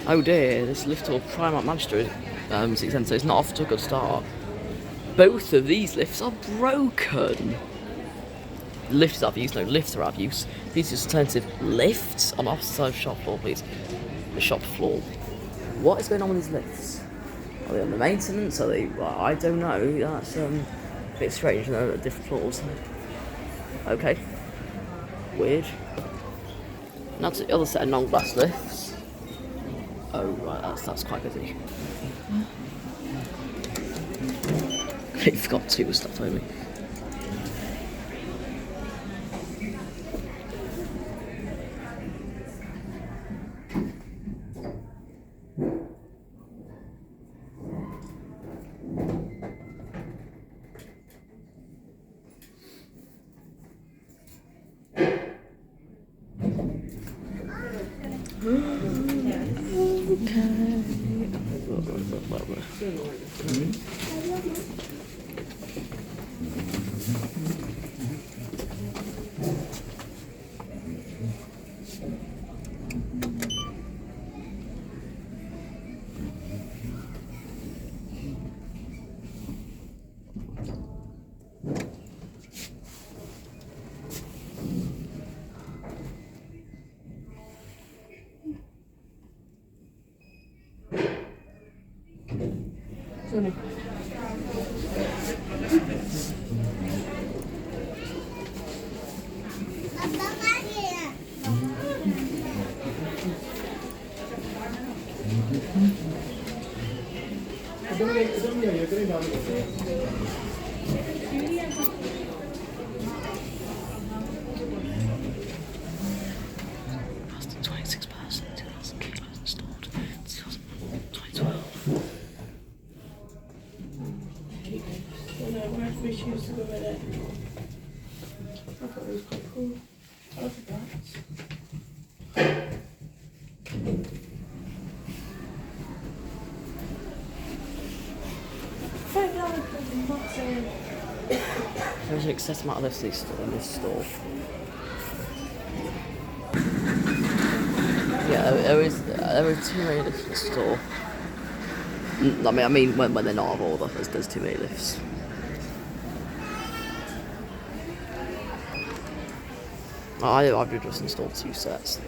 Oh dear, this little Primark Manchester is 610, so it's not off to a good start. Both of these lifts are broken. Lifts are out of use, no, lifts are out of use. These are alternative lifts on the opposite side of the shop floor, please. The shop floor. What is going on with these lifts? Are they under maintenance? Are they? Well, I don't know. That's a bit strange. They're at different floors. Okay. Weird. Now to the other set of non-glass lifts. Oh right, that's quite busy. I forgot two was stuff over me. That's 26 person, 2,000 kilos installed, 2012. Where have we choose to go with it? I thought it was quite cool. I love the bats. There's an excess amount of lifts in this store. Yeah, there are too many lifts in the store. I mean when they're not of order, there's too many lifts. I've just installed 2 sets.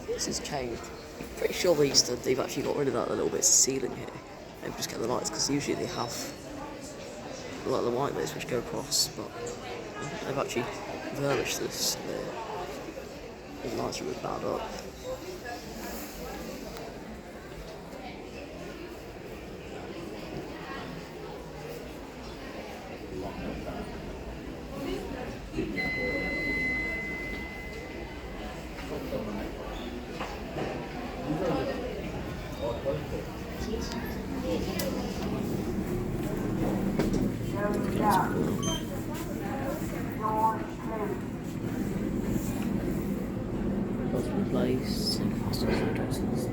This has changed. Pretty sure they've actually got rid of that little bit of ceiling here. Maybe just get the lights, because usually they have like the white bits which go across, but they've actually varnished this. The lights are really bad up. Place addresses.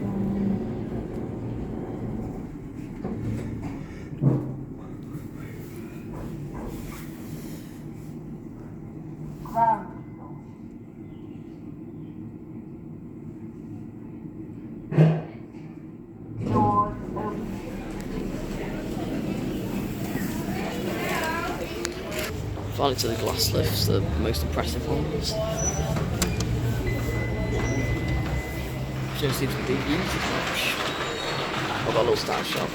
Finally to the glass lifts, the most impressive ones. Don't seem to be used as much. I've got a little stand shop.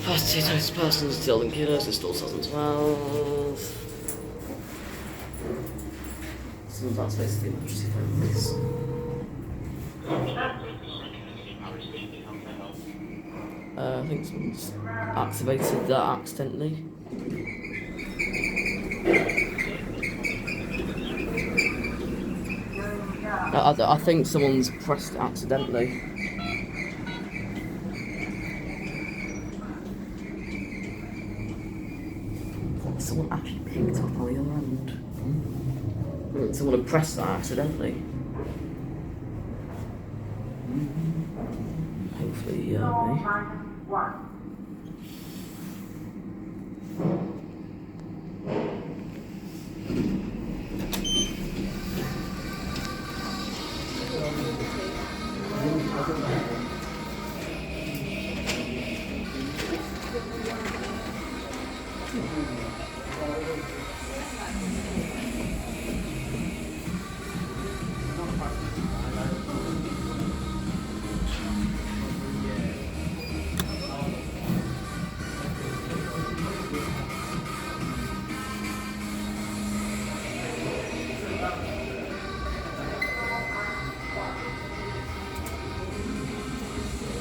Past 2 times persons, still in kilos, installed 2012. Some of that's basically emergency phones. I think someone's activated that accidentally. I think someone's pressed it accidentally. Someone actually picked up on the other end. Someone had pressed that accidentally. Hopefully, me.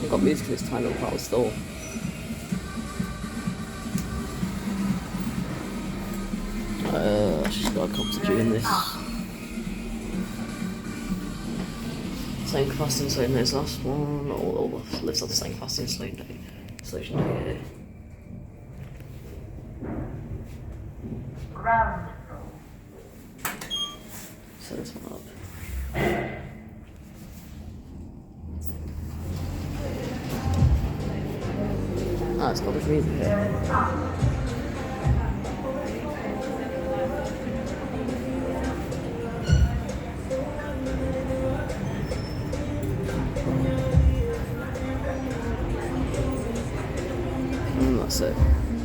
I've got music in this tiny little part of the store. She's got a copter doing this. Same capacity insulating as last one. All the lifts have the same capacity insulation here. Set this one up. Ah, it's got this music here. That's it.